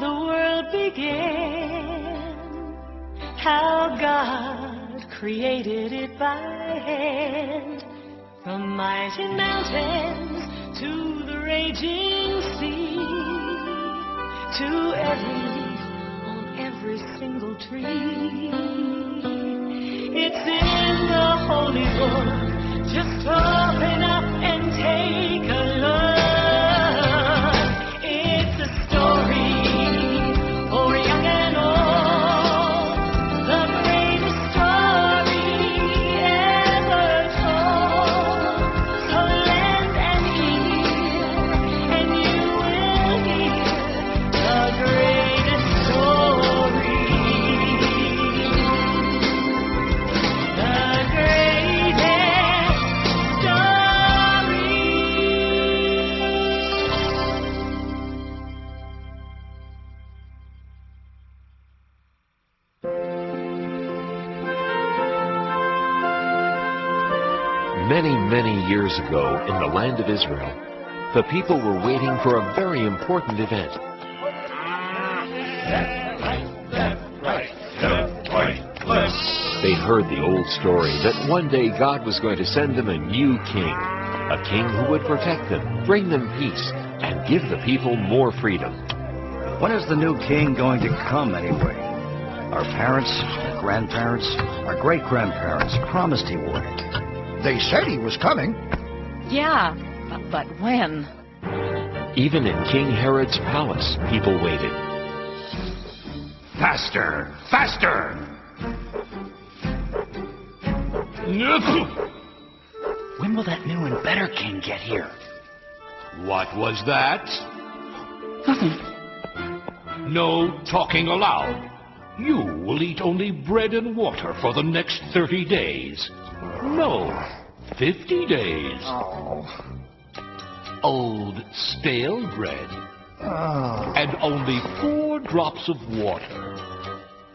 the world began, how God created it by hand. From mighty mountains to the raging sea, to every leaf on every single tree. It's in the holy book. Just open up and take a look. It's a story for young and old, the greatest story ever told. So lend an ear and you will hear the greatest story. The greatest story. Many, many years ago, in the land of Israel, the people were waiting for a very important event. They heard the old story that one day God was going to send them a new king, a king who would protect them, bring them peace, and give the people more freedom. When is the new king going to come anyway? Our parents, our grandparents, our great-grandparents promised he would. They said he was coming. Yeah, but when? Even in King Herod's palace, people waited. Faster! Faster! When will that new and better king get here? What was that? Nothing. No talking aloud. You will eat only bread and water for the next 30 days. No, 50 days. Oh. Old stale bread. Oh. And only 4 drops of water.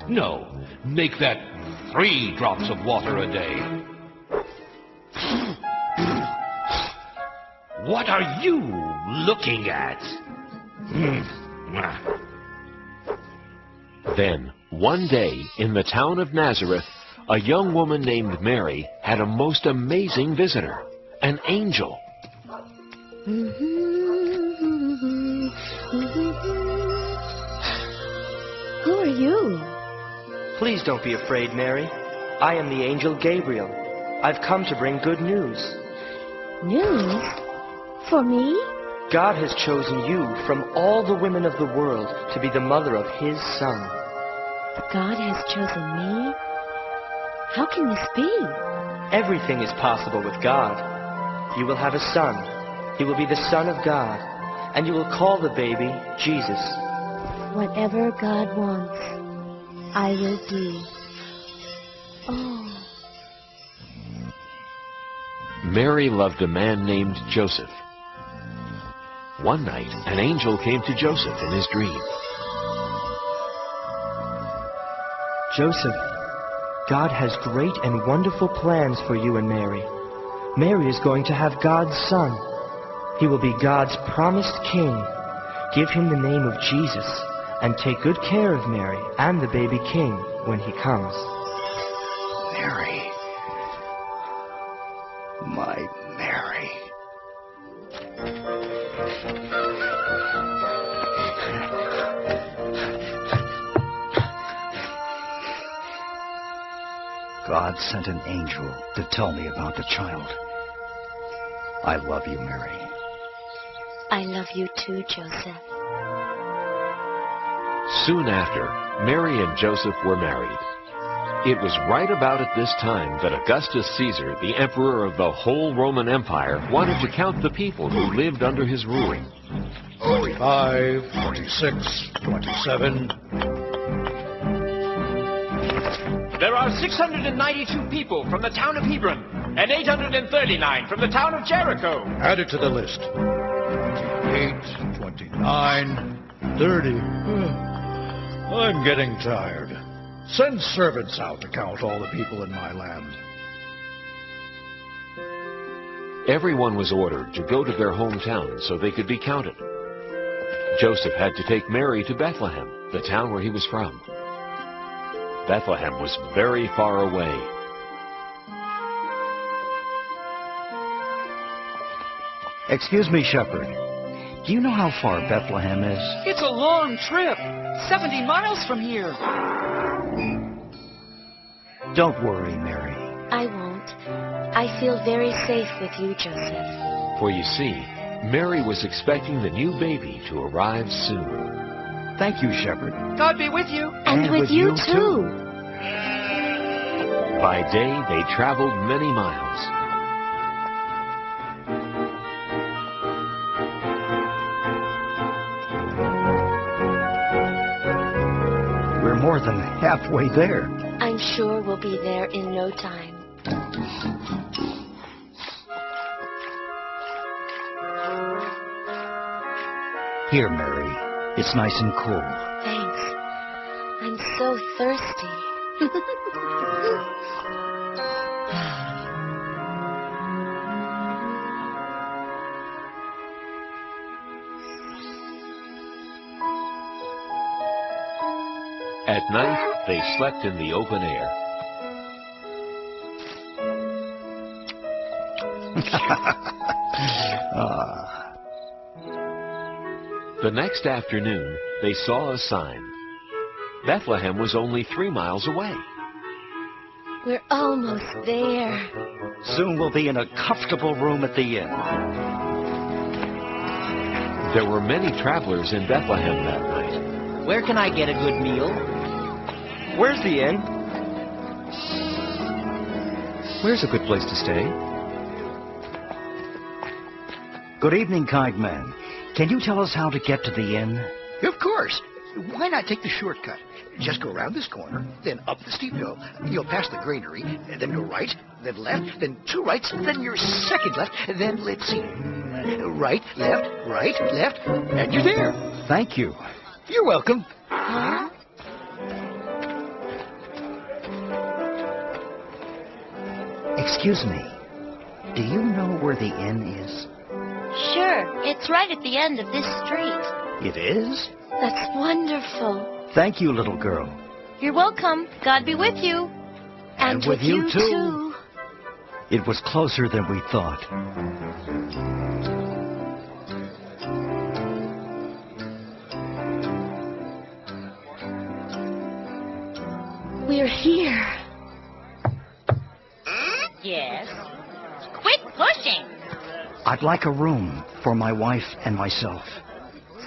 No, make that 3 drops of water a day. What are you looking at? Then, one day, in the town of Nazareth, a young woman named Mary had a most amazing visitor, an angel. Who are you? Please don't be afraid, Mary. I am the angel Gabriel. I've come to bring good news. News? For me? God has chosen you from all the women of the world to be the mother of His Son. God has chosen me? How can this be? Everything is possible with God. You will have a son. He will be the Son of God. And you will call the baby Jesus. Whatever God wants, I will do. Oh. Mary loved a man named Joseph. One night, an angel came to Joseph in his dream. Joseph, God has great and wonderful plans for you and Mary. Mary is going to have God's son. He will be God's promised king. Give him the name of Jesus and take good care of Mary and the baby king when he comes. Mary. My Mary. God sent an angel to tell me about the child. I love you, Mary. I love you too, Joseph. Soon after, Mary and Joseph were married. It was right about at this time that Augustus Caesar, the emperor of the whole Roman Empire, wanted to count the people who lived under his rule. 45, 46, 27. There are 692 people from the town of Hebron, and 839 from the town of Jericho. Add it to the list. 28, 29, 30. I'm getting tired. Send servants out to count all the people in my land. Everyone was ordered to go to their hometown so they could be counted. Joseph had to take Mary to Bethlehem, the town where he was from. Bethlehem was very far away. Excuse me, shepherd. Do you know how far Bethlehem is? It's a long trip. 70 miles from here. Don't worry, Mary. I won't. I feel very safe with you, Joseph. For you see, Mary was expecting the new baby to arrive soon. Thank you, shepherd. God be with you. And with you, too. By day, they traveled many miles. We're more than halfway there. I'm sure we'll be there in no time. Here, Mary. It's nice and cool. Thanks. I'm so thirsty. At night, they slept in the open air. The next afternoon, they saw a sign. Bethlehem was only 3 miles away. We're almost there. Soon we'll be in a comfortable room at the inn. There were many travelers in Bethlehem that night. Where can I get a good meal? Where's the inn? Where's a good place to stay? Good evening, kind man. Can you tell us how to get to the inn? Of course. Why not take the shortcut? Just go around this corner, then up the steep hill. You'll pass the granary, and then go right, then left, then 2 rights, then your second left, and then let's see. Right, left, and you're there. Thank you. You're welcome. Huh? Excuse me. Do you know where the inn is? Sure. It's right at the end of this street. It is? That's wonderful. Thank you, little girl. You're welcome. God be with you. And with you, too. too. It was closer than we thought. We're here. Yes. Quit pushing. I'd like a room for my wife and myself.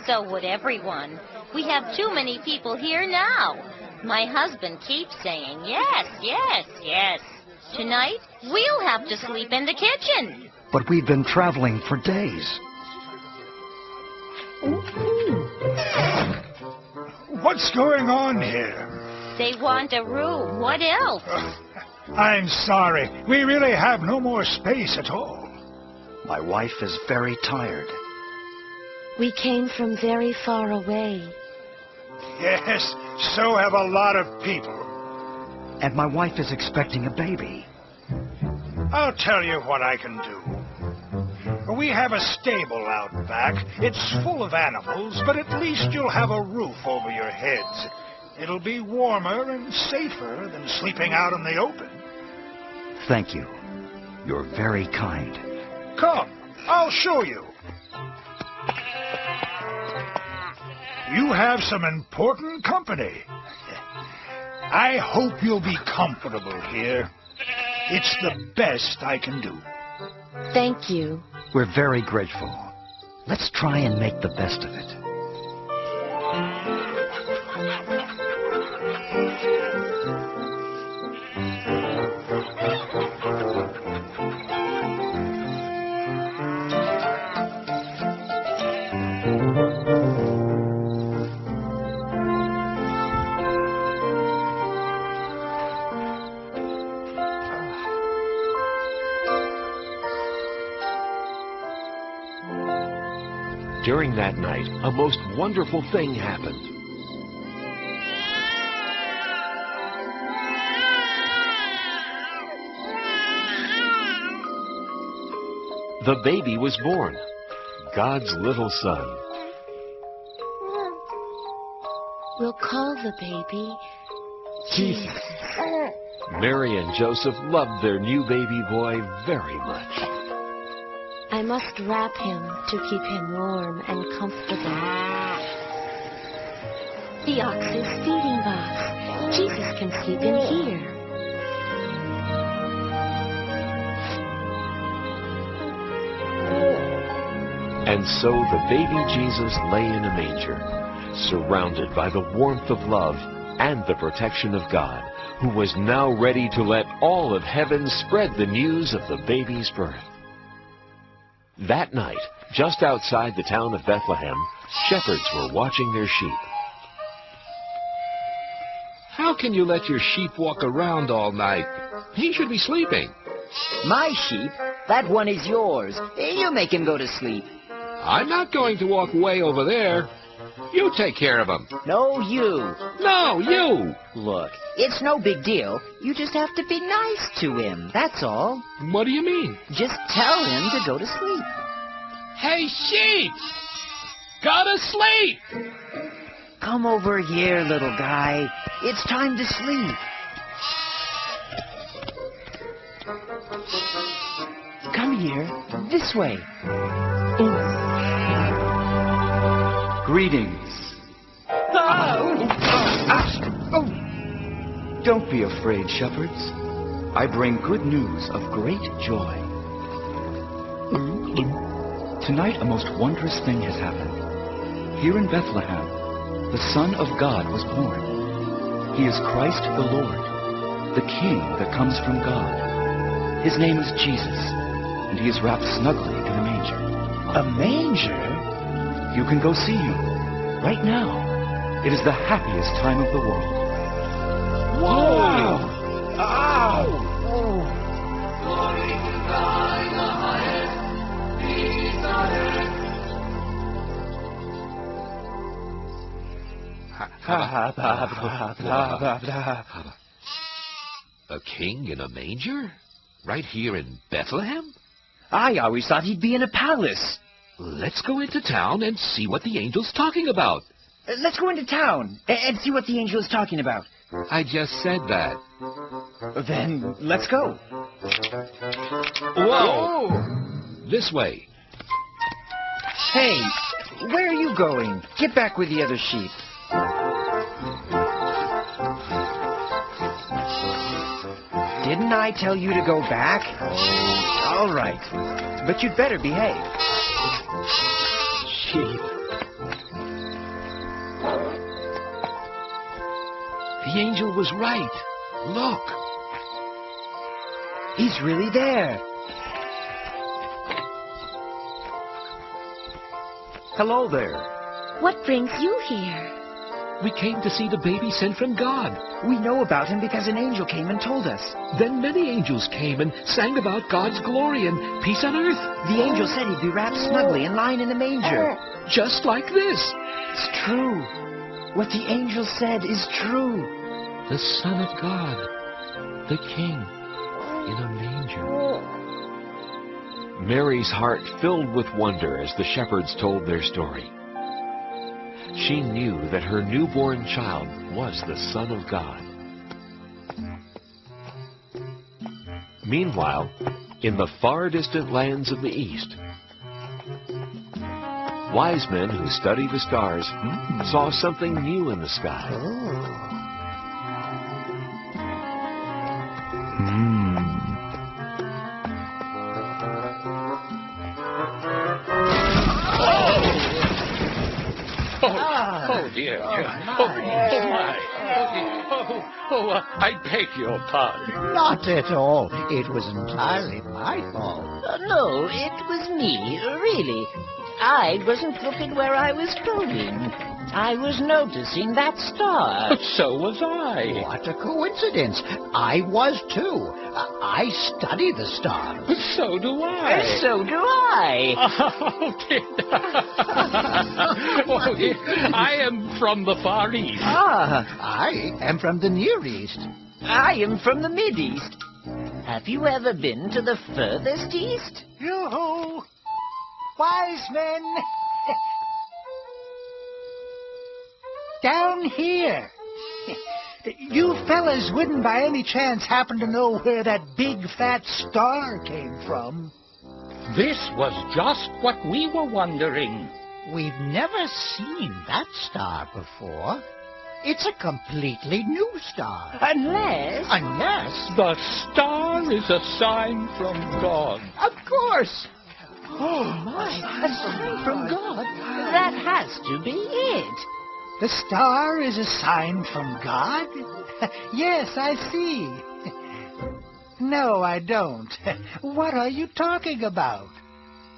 So would everyone. We have too many people here now. My husband keeps saying yes, yes, yes. Tonight, we'll have to sleep in the kitchen. But we've been traveling for days. What's going on here? They want a room. What else? I'm sorry. We really have no more space at all. My wife is very tired. We came from very far away. Yes, so have a lot of people. And my wife is expecting a baby. I'll tell you what I can do. We have a stable out back. It's full of animals, but at least you'll have a roof over your heads. It'll be warmer and safer than sleeping out in the open. Thank you. You're very kind. Come, I'll show you. You have some important company. I hope you'll be comfortable here. It's the best I can do. Thank you. We're very grateful. Let's try and make the best of it. During that night, a most wonderful thing happened. The baby was born, God's little son. We'll call the baby Jesus. Mary and Joseph loved their new baby boy very much. I must wrap him to keep him warm and comfortable. The ox's feeding box. Jesus can sleep in here. And so the baby Jesus lay in a manger, surrounded by the warmth of love and the protection of God, who was now ready to let all of heaven spread the news of the baby's birth. That night, just outside the town of Bethlehem, shepherds were watching their sheep. How can you let your sheep walk around all night? He should be sleeping. My sheep? That one is yours. You make him go to sleep. I'm not going to walk way over there. You take care of him. No, you. No, you. Look, it's no big deal. You just have to be nice to him, that's all. What do you mean? Just tell him to go to sleep. Hey, sheep! Go to sleep! Come over here, little guy. It's time to sleep. Come here, this way. Greetings. Don't be afraid, shepherds. I bring good news of great joy. Tonight, a most wondrous thing has happened. Here in Bethlehem, the Son of God was born. He is Christ the Lord, the King that comes from God. His name is Jesus, and he is wrapped snugly in a manger. A manger? You can go see him right now. It is the happiest time of the world. Whoa! Ow! Glory to God in the highest, peace on earth. A king in a manger? Right here in Bethlehem? I always thought he'd be in a palace. Let's go into town and see what the angel's talking about. Let's go into town and see what the angel is talking about. I just said that. Then let's go. Whoa! This way. Hey, where are you going? Get back with the other sheep. Didn't I tell you to go back? All right, but you'd better behave. Sheep. The angel was right. Look. He's really there. Hello there. What brings you here? We came to see the baby sent from God. We know about him because an angel came and told us. Then many angels came and sang about God's glory and peace on earth. The angel said he'd be wrapped snugly and lying in a manger. Just like this. It's true. What the angel said is true. The Son of God, the King, in a manger. Mary's heart filled with wonder as the shepherds told their story. She knew that her newborn child was the Son of God. Meanwhile, in the far distant lands of the East, wise men who study the stars saw something new in the sky. Oh, dear. I beg your pardon. Not at all. It was entirely my fault. No, it was me, really. I wasn't looking where I was going. I was noticing that star. So was I. What a coincidence. I was too. I study the stars. So do I. So do I. Oh, dear. I am from the Far East. I am from the Near East. I am from the Mid-East. Have you ever been to the furthest East? Yoo-hoo! Wise men! down here. You fellas wouldn't by any chance happen to know where that big fat star came from? This was just what we were wondering. We've never seen that star before. It's a completely new star. Unless... The star is a sign from God. Of course. Oh, my. A sign from God? That has to be it. The star is a sign from God? Yes, I see. No, I don't. What are you talking about?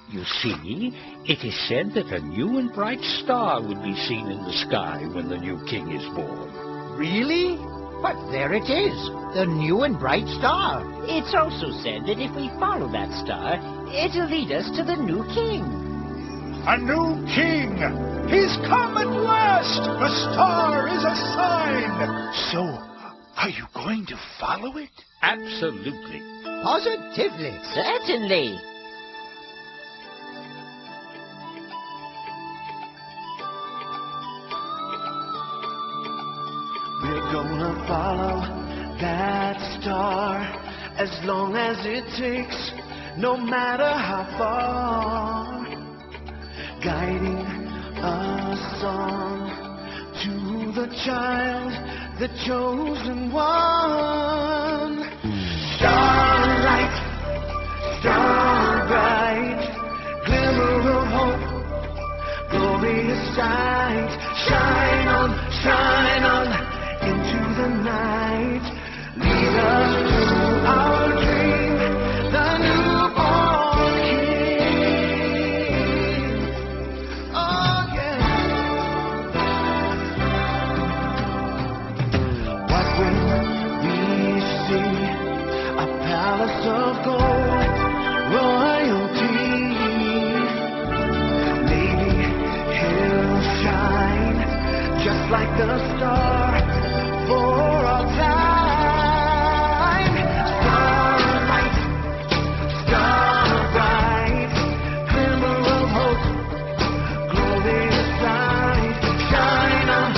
You see, it is said that a new and bright star will be seen in the sky when the new king is born. Really? But there it is, the new and bright star. It's also said that if we follow that star, it'll lead us to the new king. A new king! He's come at last! The star is a sign! So, are you going to follow it? Absolutely. Positively. Certainly. We're gonna follow that star as long as it takes, no matter how far, guiding us on to the child, the chosen one. Starlight, star bright, glimmer of hope, glorious sight, shine on into the night, lead us to our dream, the newborn king. Oh yeah. What will we see? A palace of gold, royalty. Maybe he'll shine just like the star for all time. Star bright, glimmer of hope, glorious light, shine on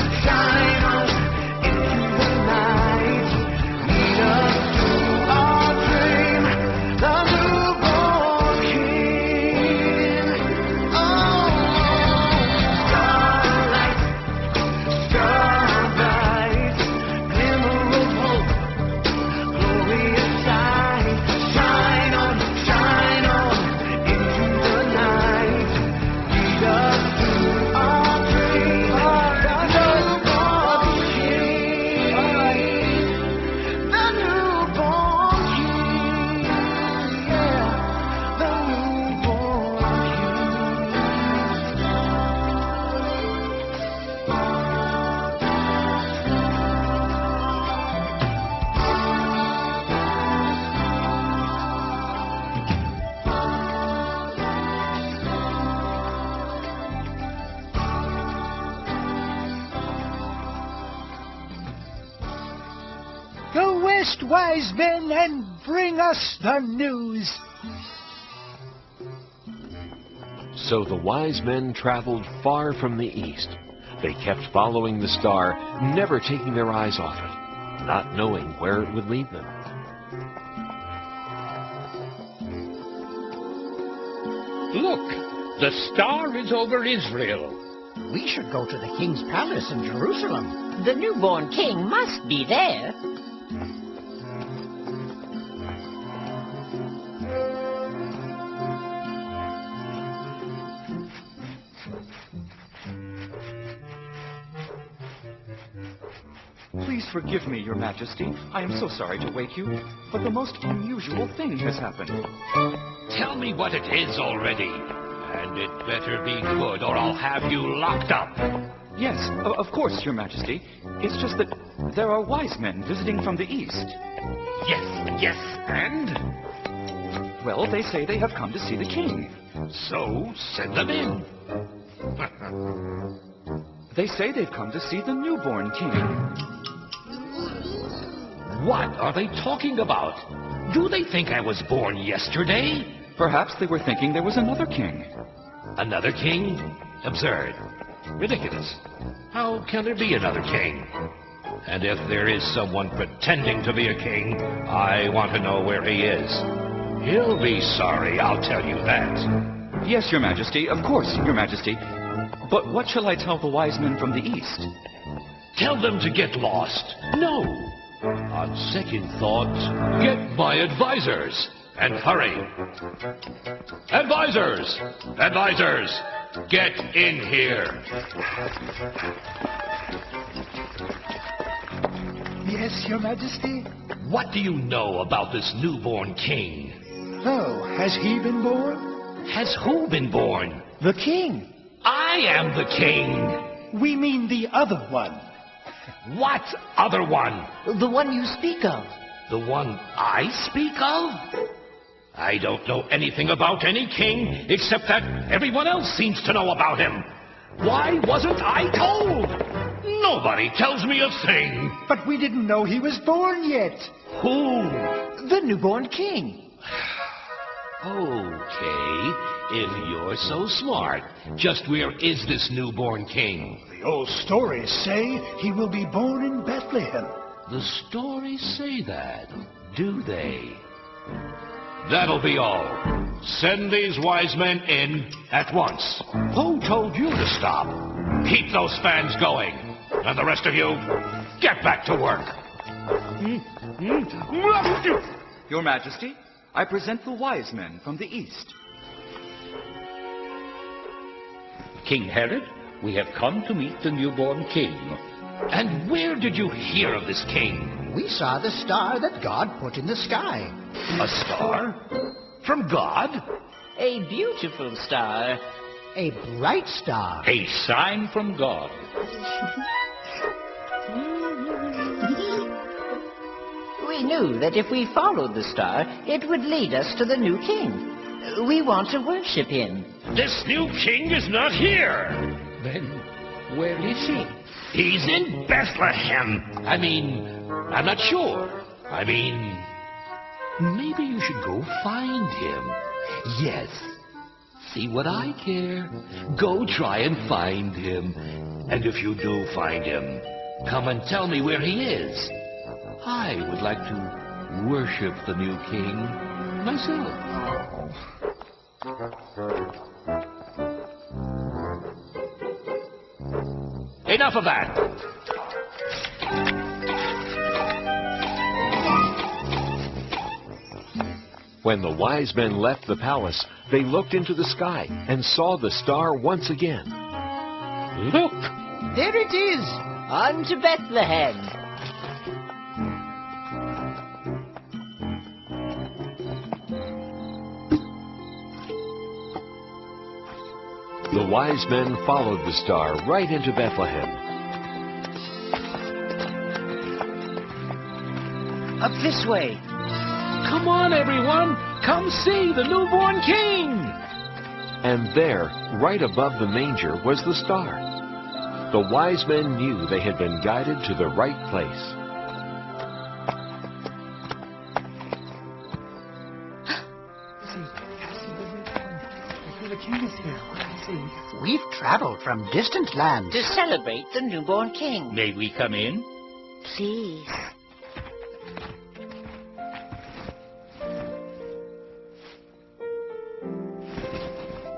into the night, lead us to our dream, the newborn king. Oh, starlight, star bright, glimmer of hope, glorious sight, shine on into the night, lead us to our dream, the newborn king, the newborn king, yeah, the newborn Go west, wise men, and bring us the news. So the wise men traveled far from the east. They kept following the star, never taking their eyes off it, not knowing where it would lead them. Look, the star is over Israel. We should go to the king's palace in Jerusalem. The newborn king must be there. Please forgive me, Your Majesty. I am so sorry to wake you, but the most unusual thing has happened. Tell me what it is already. And it better be good, or I'll have you locked up. Yes, of course, Your Majesty. It's just that there are wise men visiting from the east. Yes, and? Well, they say they have come to see the king. So, send them in. They say they've come to see the newborn king. What are they talking about? Do they think I was born yesterday? Perhaps they were thinking there was another king. Another king? Absurd. Ridiculous. How can there be another king? And if there is someone pretending to be a king, I want to know where he is. He'll be sorry, I'll tell you that. Yes, Your Majesty. Of course, Your Majesty. But what shall I tell the wise men from the east? Tell them to get lost. No. On second thought, get my advisors. And hurry. Advisors! Advisors! Get in here. Yes, Your Majesty? What do you know about this newborn king? Oh, has he been born? Has who been born? The king. I am the king. We mean the other one. What other one? The one you speak of. The one I speak of? I don't know anything about any king, except that everyone else seems to know about him. Why wasn't I told? Nobody tells me a thing. But we didn't know he was born yet. Who? The newborn king. Okay, if you're so smart, just where is this newborn king? The old stories say he will be born in Bethlehem. The stories say that, do they? That'll be all. Send these wise men in at once. Who told you to stop? Keep those fans going. And the rest of you, get back to work. Your Majesty, I present the wise men from the east. King Herod, we have come to meet the newborn king. And where did you hear of this king? We saw the star that God put in the sky. A star? From God? A beautiful star. A bright star. A sign from God. We knew that if we followed the star, it would lead us to the new king. We want to worship him. This new king is not here. Then, where is he? He's in Bethlehem. I'm not sure. Maybe you should go find him. Yes. See what I care. Go try and find him. And if you do find him, come and tell me where he is. I would like to worship the new king myself. Enough of that. When the wise men left the palace, they looked into the sky and saw the star once again. Look! There it is! On to Bethlehem! The wise men followed the star right into Bethlehem. Up this way. Come on, everyone! Come see the newborn king! And there, right above the manger, was the star. The wise men knew they had been guided to the right place. We've traveled from distant lands to celebrate the newborn king. May we come in? Please.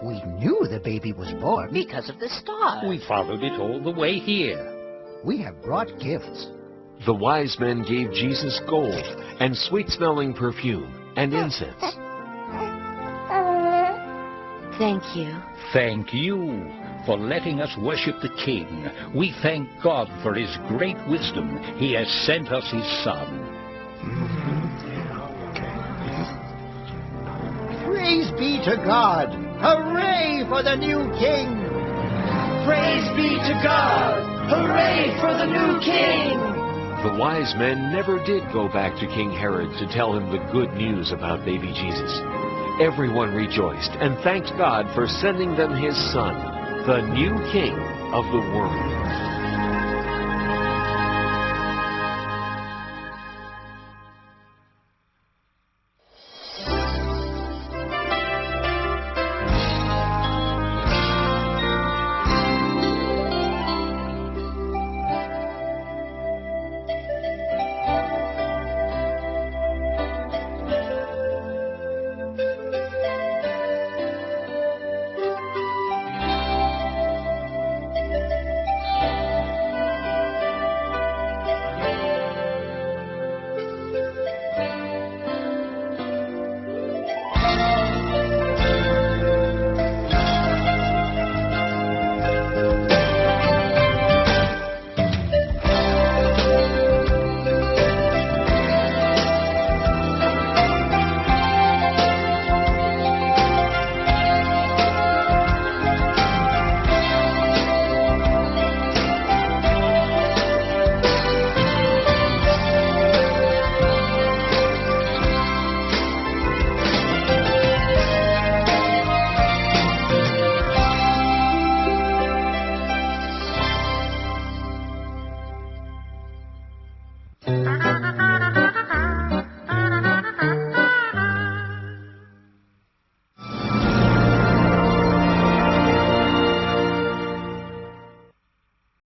We knew the baby was born because of the star. We followed it all the way here. We have brought gifts. The wise men gave Jesus gold and sweet-smelling perfume and incense. Thank you. Thank you for letting us worship the King. We thank God for his great wisdom. He has sent us his Son. Praise be to God! Hooray for the new king! Praise be to God! Hooray for the new king! The wise men never did go back to King Herod to tell him the good news about baby Jesus. Everyone rejoiced and thanked God for sending them his son, the new king of the world.